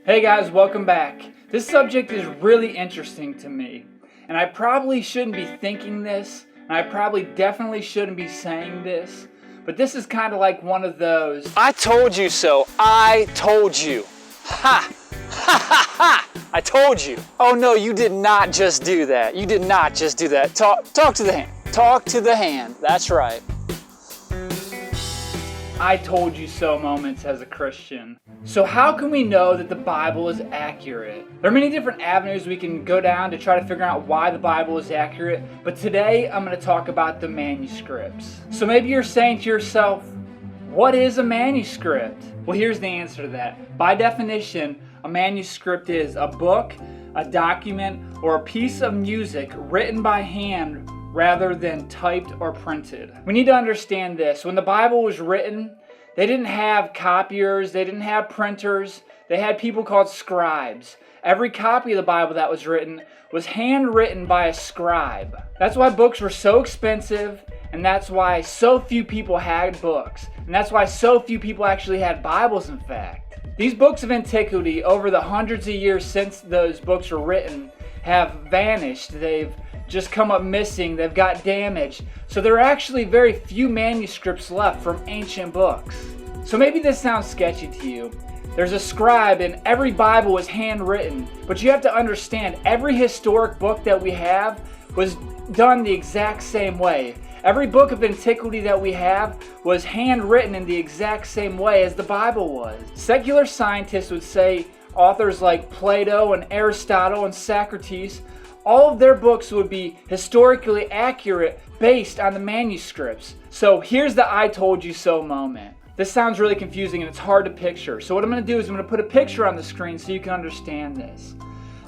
Hey guys, welcome back. This subject is really interesting to me, and I probably shouldn't be thinking this, and I probably definitely shouldn't be saying this, but this is kind of like one of those, I told you so. I told you. Ha! Ha ha ha! I told you. Oh no, you did not just do that. You did not just do that. Talk to the hand. Talk to the hand. That's right. I told you so moments as a Christian. So how can we know that the Bible is accurate? There are many different avenues we can go down to try to figure out why the Bible is accurate, but today I'm going to talk about the manuscripts. So maybe you're saying to yourself, what is a manuscript? Well, here's the answer to that. By definition, a manuscript is a book, a document, or a piece of music written by hand rather than typed or printed. We need to understand this. When the Bible was written, they didn't have copiers, they didn't have printers, they had people called scribes. Every copy of the Bible that was written was handwritten by a scribe. That's why books were so expensive, and that's why so few people had books. And that's why so few people actually had Bibles, in fact. These books of antiquity, over the hundreds of years since those books were written, have vanished. They've just come up missing, they've got damaged. So there are actually very few manuscripts left from ancient books. So maybe this sounds sketchy to you. There's a scribe and every Bible was handwritten, but you have to understand every historic book that we have was done the exact same way. Every book of antiquity that we have was handwritten in the exact same way as the Bible was. Secular scientists would say authors like Plato and Aristotle and Socrates, all of their books would be historically accurate based on the manuscripts. So here's the I told you so moment. This sounds really confusing and it's hard to picture. So what I'm going to do is I'm going to put a picture on the screen so you can understand this.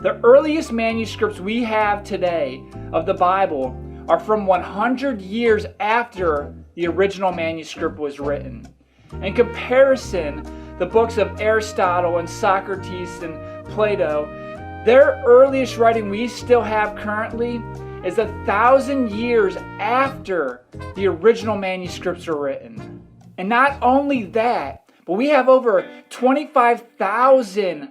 The earliest manuscripts we have today of the Bible are from 100 years after the original manuscript was written. In comparison, the books of Aristotle and Socrates and Plato, their earliest writing we still have currently is 1,000 years after the original manuscripts were written. And not only that, but we have over 25,000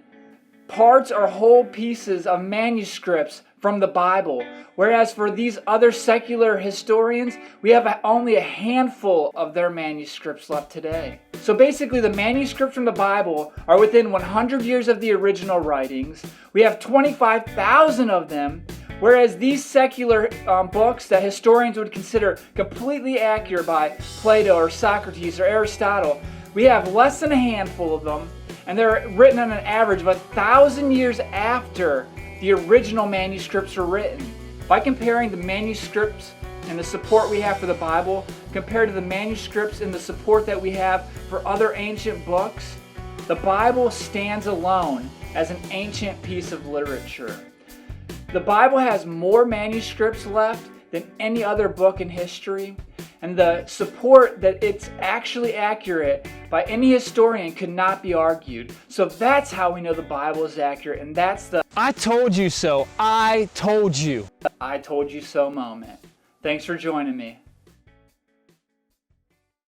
parts or whole pieces of manuscripts from the Bible. Whereas for these other secular historians, we have only a handful of their manuscripts left today. So basically the manuscripts from the Bible are within 100 years of the original writings. We have 25,000 of them, whereas these secular books that historians would consider completely accurate by Plato or Socrates or Aristotle, we have less than a handful of them, and they're written on an average of 1,000 years after the original manuscripts were written. By comparing the manuscripts and the support we have for the Bible compared to the manuscripts and the support that we have for other ancient books, the Bible stands alone as an ancient piece of literature. The Bible has more manuscripts left than any other book in history, and the support that it's actually accurate by any historian could not be argued. So that's how we know the Bible is accurate, and that's the I told you so. I told you. I told you so moment. Thanks for joining me.